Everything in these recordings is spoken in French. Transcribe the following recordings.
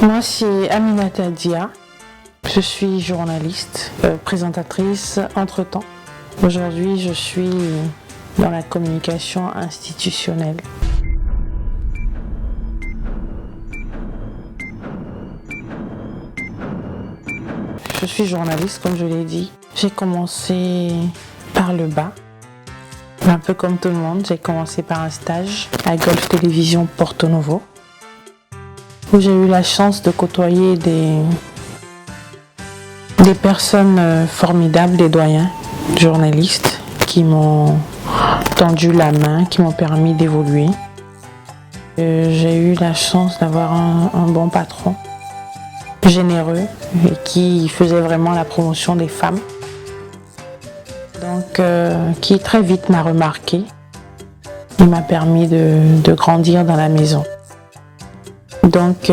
Moi, c'est Aminata Dia. Je suis journaliste, présentatrice entre-temps. Aujourd'hui, je suis dans la communication institutionnelle. Je suis journaliste, comme je l'ai dit. J'ai commencé par le bas. Un peu comme tout le monde, j'ai commencé par un stage à Golf Télévision Porto Novo, où j'ai eu la chance de côtoyer des personnes formidables, des doyens journalistes qui m'ont tendu la main, qui m'ont permis d'évoluer. J'ai eu la chance d'avoir un bon patron, généreux et qui faisait vraiment la promotion des femmes. Donc, qui très vite m'a remarqué. Il m'a permis de grandir dans la maison. Donc,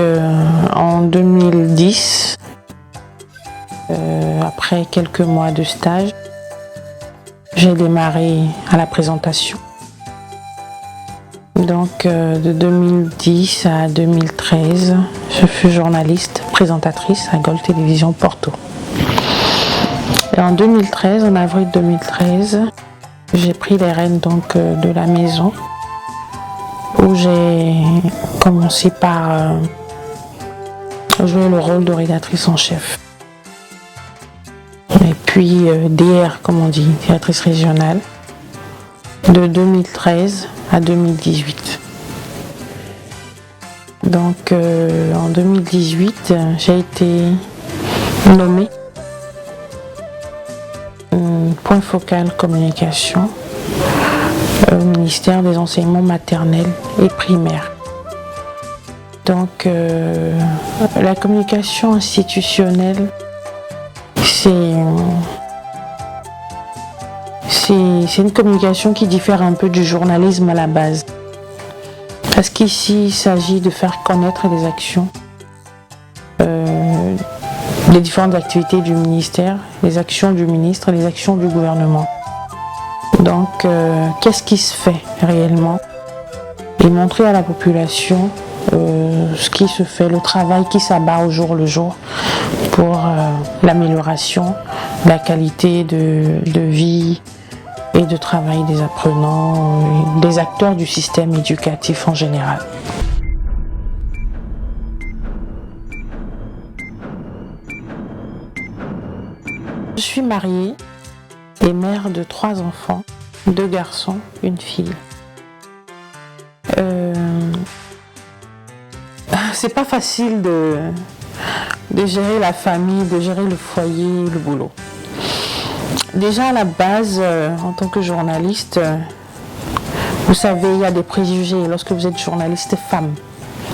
en 2010, après quelques mois de stage, j'ai démarré à la présentation. Donc, de 2010 à 2013, je fus journaliste, présentatrice à Golf Télévision Porto. Et en 2013, en avril 2013, j'ai pris les rênes donc, de la maison, où j'ai commencé par jouer le rôle de rédactrice en chef. Et puis DR, comme on dit, directrice régionale, de 2013 à 2018. Donc en 2018, j'ai été nommée point focal communication au ministère des enseignements maternels et primaires. Donc la communication institutionnelle, c'est une communication qui diffère un peu du journalisme à la base. Parce qu'ici, il s'agit de faire connaître les actions, les différentes activités du ministère, les actions du ministre, les actions du gouvernement. Donc, qu'est-ce qui se fait réellement? Et montrer à la population ce qui se fait, le travail qui s'abat au jour le jour pour l'amélioration de la qualité de vie et de travail des apprenants, des acteurs du système éducatif en général. Je suis mariée et mère de 3 enfants, 2 garçons, 1 fille. C'est pas facile de gérer la famille, de gérer le foyer, le boulot. Déjà à la base, en tant que journaliste, vous savez, il y a des préjugés. Lorsque vous êtes journaliste femme,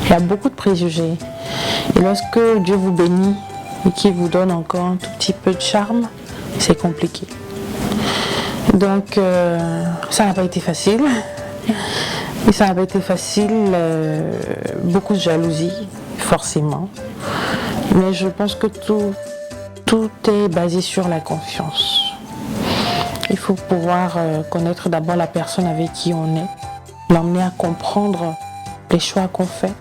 il y a beaucoup de préjugés. Et lorsque Dieu vous bénit et qu'il vous donne encore un tout petit peu de charme, c'est compliqué. Donc, ça n'a pas été facile. Et ça n'a pas été facile, beaucoup de jalousie, forcément. Mais je pense que tout est basé sur la confiance. Il faut pouvoir connaître d'abord la personne avec qui on est, l'emmener à comprendre les choix qu'on fait.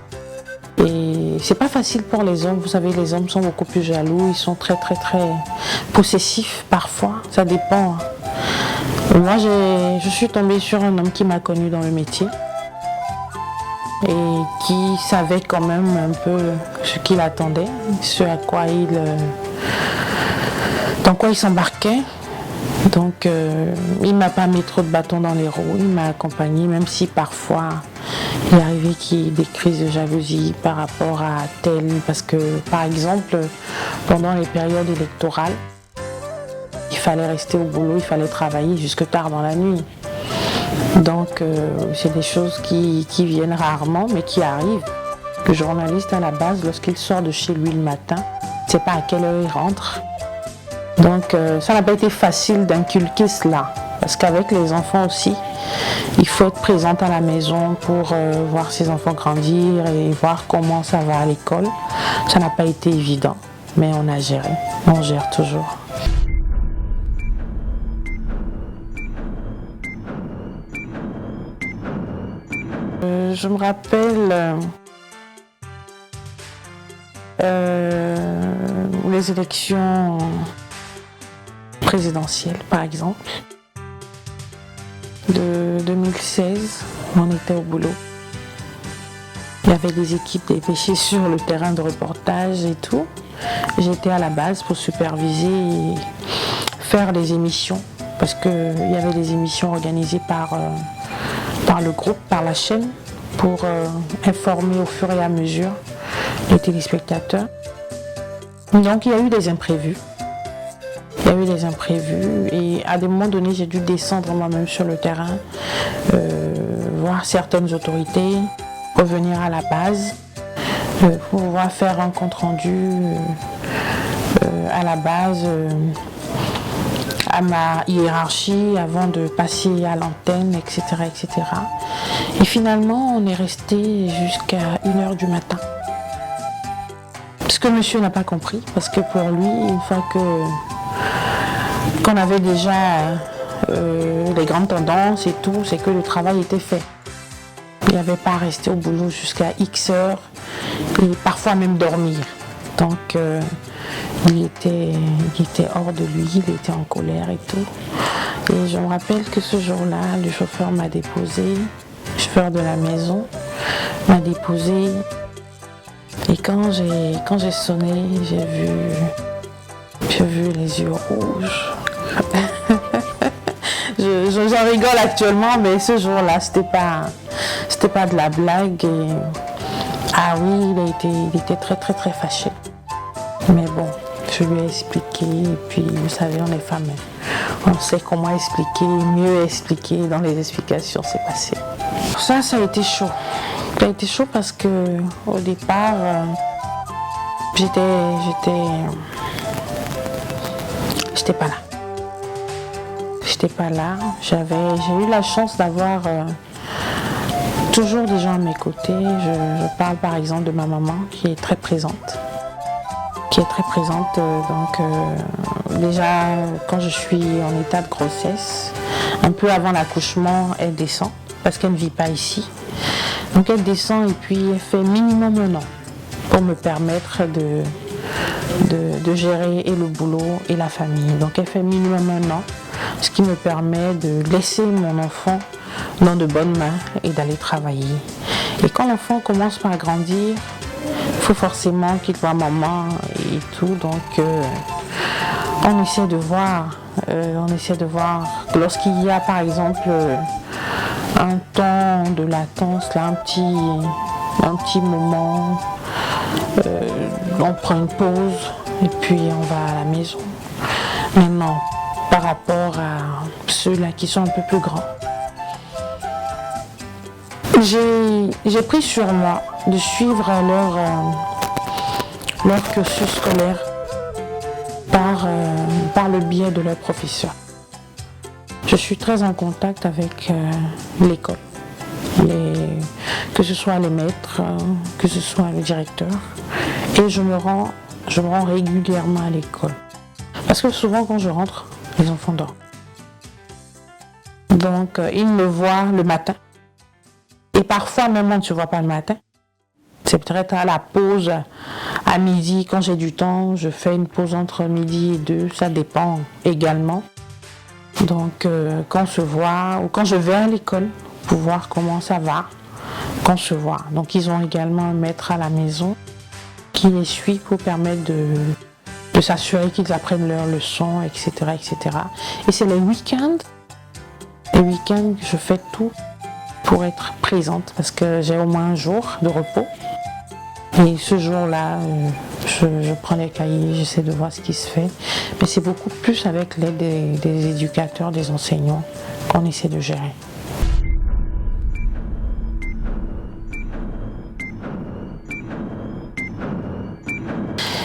Et c'est pas facile pour les hommes. Vous savez, les hommes sont beaucoup plus jaloux, ils sont très possessifs parfois, ça dépend. Moi, je suis tombée sur un homme qui m'a connue dans le métier et qui savait quand même un peu ce qu'il attendait, dans quoi il s'embarquait. Donc, il ne m'a pas mis trop de bâtons dans les roues, il m'a accompagné, même si parfois il est arrivé qu'il y ait des crises de jalousie par rapport à tel, parce que par exemple, pendant les périodes électorales, il fallait rester au boulot, il fallait travailler jusque tard dans la nuit. Donc, c'est des choses qui viennent rarement, mais qui arrivent. Le journaliste, à la base, lorsqu'il sort de chez lui le matin, il ne sait pas à quelle heure il rentre. Donc, ça n'a pas été facile d'inculquer cela. Parce qu'avec les enfants aussi, il faut être présente à la maison pour voir ses enfants grandir et voir comment ça va à l'école. Ça n'a pas été évident, mais on a géré. On gère toujours. Je me rappelle les élections présidentielles, par exemple. De 2016, on était au boulot. Il y avait des équipes dépêchées sur le terrain de reportage et tout. J'étais à la base pour superviser et faire des émissions, parce qu'il y avait des émissions organisées par le groupe, par la chaîne, pour informer au fur et à mesure les téléspectateurs. Donc il y a eu des imprévus. Et à des moments donnés, j'ai dû descendre moi-même sur le terrain, voir certaines autorités, revenir à la base, pour pouvoir faire un compte-rendu à la base, à ma hiérarchie avant de passer à l'antenne, etc., etc. Et finalement, on est resté jusqu'à 1h du matin. Ce que monsieur n'a pas compris, parce que pour lui, une fois qu'on avait déjà les grandes tendances et tout, c'est que le travail était fait. Il n'y avait pas à rester au boulot jusqu'à X heures et parfois même dormir. Donc il était hors de lui, il était en colère et tout. Et je me rappelle que ce jour-là, le chauffeur m'a déposé, le chauffeur de la maison m'a déposé. Et quand j'ai sonné, j'ai vu les yeux rouges. J'en rigole actuellement, mais ce jour-là, c'était pas de la blague. Et, ah oui, il était très très très fâché. Mais bon, je lui ai expliqué, et puis vous savez, on est femmes, on sait comment expliquer, mieux expliquer, dans les explications, c'est passé. Ça a été chaud. Ça a été chaud parce que au départ, j'étais pas là. J'étais pas là. J'ai eu la chance d'avoir toujours des gens à mes côtés. Je parle par exemple de ma maman qui est très présente. Donc déjà quand je suis en état de grossesse, un peu avant l'accouchement, elle descend parce qu'elle ne vit pas ici. Donc elle descend et puis elle fait minimum 1 an pour me permettre de gérer et le boulot et la famille. Donc elle fait minimum 1 an, ce qui me permet de laisser mon enfant dans de bonnes mains et d'aller travailler. Et quand l'enfant commence par grandir, il faut forcément qu'il voit maman et tout. Donc on essaie de voir lorsqu'il y a par exemple un temps de latence, là, un petit moment, on prend une pause et puis on va à la maison. Maintenant, par rapport à ceux-là qui sont un peu plus grands, j'ai pris sur moi de suivre leur cursus scolaire par le biais de leurs professeurs. Je suis très en contact avec l'école, que ce soit les maîtres, que ce soit le directeur, et je me rends régulièrement à l'école. Parce que souvent quand je rentre, les enfants dorment. Donc ils me voient le matin. Et parfois même on ne se voit pas le matin. C'est peut-être à la pause à midi, quand j'ai du temps, je fais une pause entre midi et 2, ça dépend également. Donc quand on se voit, ou quand je vais à l'école, pour voir comment ça va, qu'on se voit. Donc ils ont également un maître à la maison qui les suit pour permettre de s'assurer qu'ils apprennent leurs leçons, etc., etc. Et c'est les week-ends que je fais tout pour être présente, parce que j'ai au moins un jour de repos. Et ce jour-là, je prends les cahiers, j'essaie de voir ce qui se fait. Mais c'est beaucoup plus avec l'aide des éducateurs, des enseignants, qu'on essaie de gérer.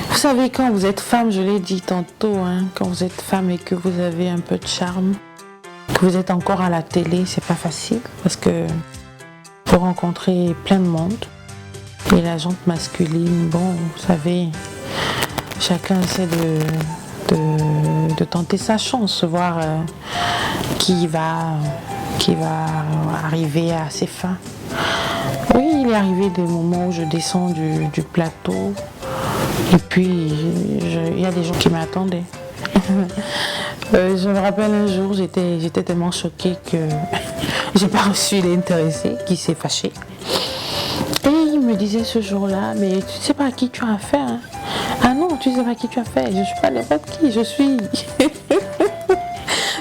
Vous savez, quand vous êtes femme, je l'ai dit tantôt, quand vous êtes femme et que vous avez un peu de charme, que vous êtes encore à la télé, c'est pas facile, parce que faut rencontrer plein de monde. Et la gente masculine, bon, vous savez, chacun essaie de tenter sa chance, voir qui va arriver à ses fins. Oui, il est arrivé des moments où je descends du plateau Et puis, il y a des gens qui m'attendaient. Je me rappelle un jour, j'étais tellement choquée que j'ai pas reçu l'intéressé qui s'est fâché. Et il me disait ce jour-là, mais tu sais pas à qui tu as affaire, hein? Ah non, tu sais pas à qui tu as affaire, je suis pas n'importe qui, je suis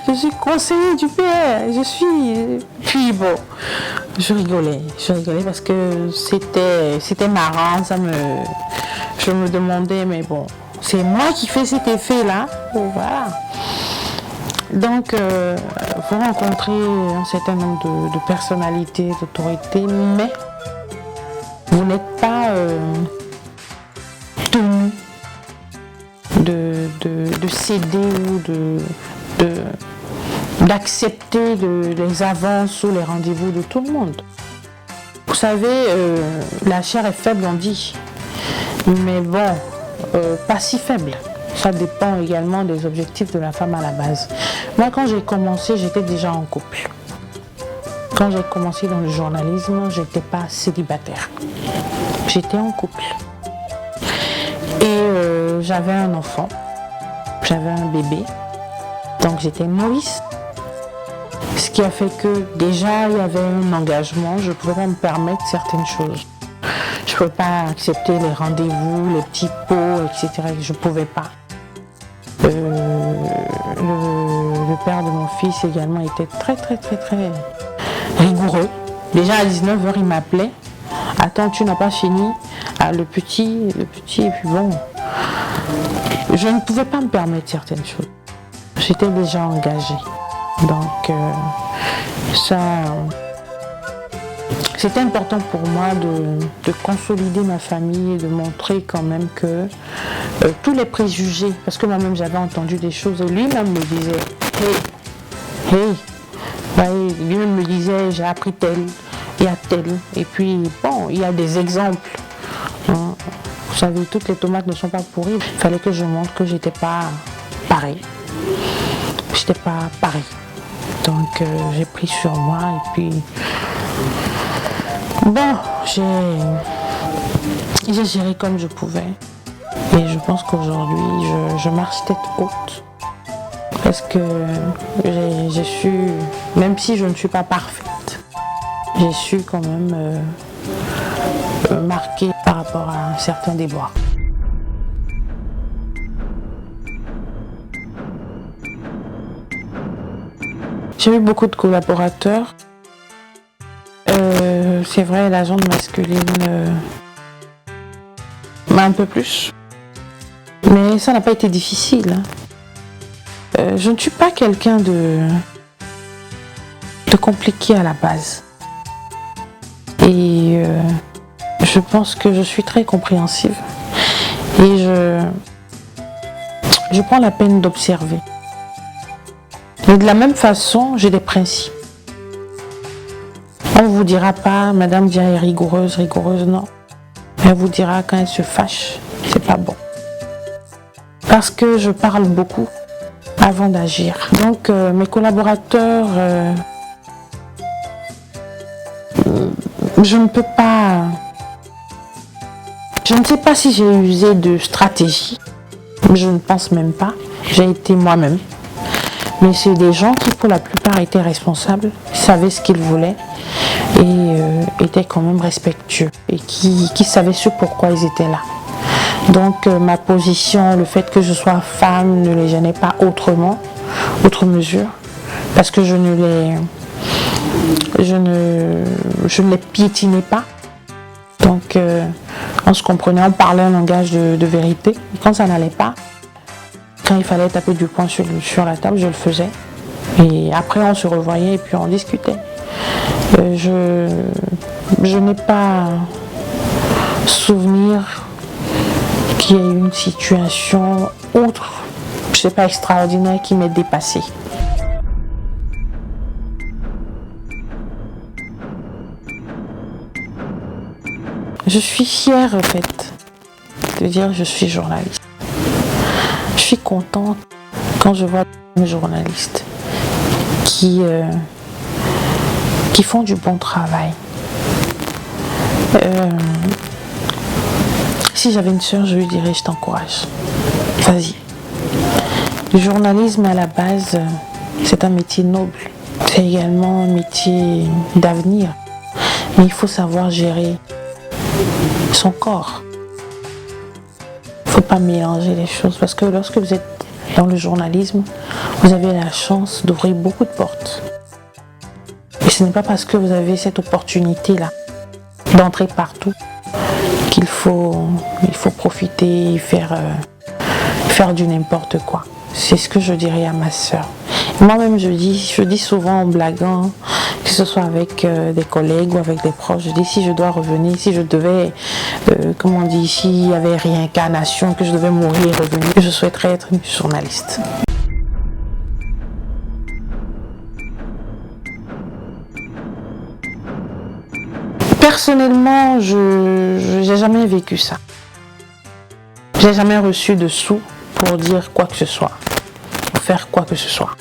je suis conseiller du père, je suis... Puis bon, je rigolais parce que c'était marrant, je me demandais, mais bon, c'est moi qui fais cet effet-là, voilà. Donc, vous rencontrez un certain nombre de personnalités, d'autorités, mais vous n'êtes pas tenu de céder ou d'accepter les avances ou les rendez-vous de tout le monde. Vous savez, la chair est faible, on dit, mais bon, pas si faible. Ça dépend également des objectifs de la femme à la base. Moi, quand j'ai commencé, j'étais déjà en couple. Quand j'ai commencé dans le journalisme, je n'étais pas célibataire. J'étais en couple. Et j'avais un enfant. J'avais un bébé. Donc j'étais nourrice. Ce qui a fait que déjà, il y avait un engagement. Je ne pouvais pas me permettre certaines choses. Je ne pouvais pas accepter les rendez-vous, les petits pots, etc. Je ne pouvais pas. Le père de mon fils également était très rigoureux. Déjà à 19h, il m'appelait. Attends, tu n'as pas fini. Ah, le petit, et puis bon. Je ne pouvais pas me permettre certaines choses. J'étais déjà engagée. Donc, ça... C'était important pour moi de consolider ma famille et de montrer quand même que tous les préjugés, parce que moi-même j'avais entendu des choses et lui-même me disait lui-même me disait j'ai appris tel, il y a tel, et puis bon, il y a des exemples. Hein. Vous savez, toutes les tomates ne sont pas pourries, il fallait que je montre que j'étais pas pareil. J'étais pas pareil. Donc j'ai pris sur moi et puis bon, j'ai géré comme je pouvais. Et je pense qu'aujourd'hui, je marche tête haute. Parce que j'ai su, même si je ne suis pas parfaite, j'ai su quand même marquer par rapport à certains déboires. J'ai eu beaucoup de collaborateurs. C'est vrai, la gente masculine m'a un peu plus. Mais ça n'a pas été difficile. Je ne suis pas quelqu'un de compliqué à la base. Et je pense que je suis très compréhensive. Et je prends la peine d'observer. Mais de la même façon, j'ai des principes. On ne vous dira pas, Madame Dia est rigoureuse, non. Elle vous dira quand elle se fâche, c'est pas bon. Parce que je parle beaucoup avant d'agir. Donc mes collaborateurs, je ne sais pas si j'ai usé de stratégie. Je ne pense même pas. J'ai été moi-même. Mais c'est des gens qui, pour la plupart, étaient responsables, savaient ce qu'ils voulaient et étaient quand même respectueux et qui savaient ce pourquoi ils étaient là. Donc ma position, le fait que je sois femme ne les gênait pas outre mesure, parce que je ne les piétinais pas. Donc on se comprenait, on parlait un langage de vérité. Et quand ça n'allait pas, quand il fallait taper du poing sur la table, je le faisais. Et après, on se revoyait et puis on discutait. Je n'ai pas souvenir qu'il y ait une situation autre, je sais pas, extraordinaire qui m'ait dépassée. Je suis fière, en fait, de dire que je suis journaliste. Je suis contente quand je vois des journalistes qui font du bon travail. Si j'avais une sœur, je lui dirais, je t'encourage. Vas-y. Le journalisme, à la base, c'est un métier noble. C'est également un métier d'avenir. Mais il faut savoir gérer son corps. Il ne faut pas mélanger les choses. Parce que lorsque vous êtes dans le journalisme, vous avez la chance d'ouvrir beaucoup de portes. Et ce n'est pas parce que vous avez cette opportunité-là d'entrer partout qu'il faut profiter et faire du n'importe quoi. C'est ce que je dirais à ma soeur. Moi-même, je dis souvent en blaguant, que ce soit avec des collègues ou avec des proches, je dis si je dois revenir, si je devais, comme on dit, s'il y avait réincarnation, que je devais mourir et revenir, je souhaiterais être une journaliste. Personnellement, je n'ai jamais vécu ça. J'ai jamais reçu de sous pour dire quoi que ce soit, pour faire quoi que ce soit.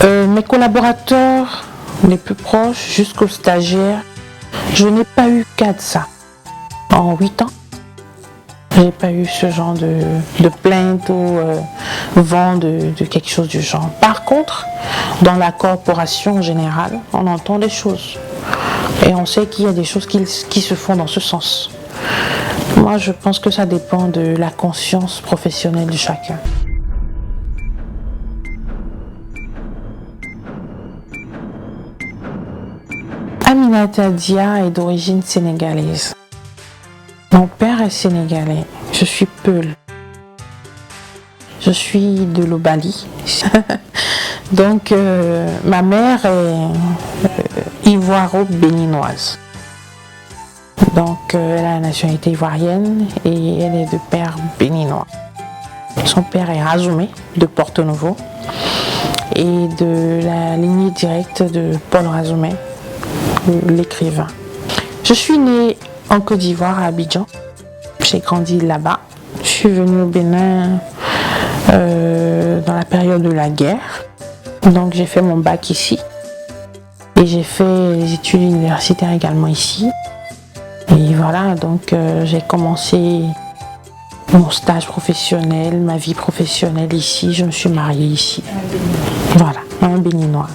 Mes collaborateurs les plus proches, jusqu'aux stagiaires, je n'ai pas eu cas de ça. En 8 ans, je n'ai pas eu ce genre de plainte ou vent de quelque chose du genre. Par contre, dans la corporation en général, on entend des choses. Et on sait qu'il y a des choses qui se font dans ce sens. Moi, je pense que ça dépend de la conscience professionnelle de chacun. Aminata Dia est d'origine sénégalaise. Mon père est sénégalais. Je suis Peul. Je suis de l'Obali. Donc, ma mère est ivoiro-béninoise. Donc, elle a la nationalité ivoirienne et elle est de père béninois. Son père est Razoumé de Porto Novo et de la lignée directe de Paul Razoumé, l'écrivain. Je suis née en Côte d'Ivoire, à Abidjan. J'ai grandi là-bas. Je suis venue au Bénin dans la période de la guerre. Donc, j'ai fait mon bac ici. Et j'ai fait les études universitaires également ici. Et voilà, donc j'ai commencé mon stage professionnel, ma vie professionnelle ici. Je me suis mariée ici. Voilà, un béninois.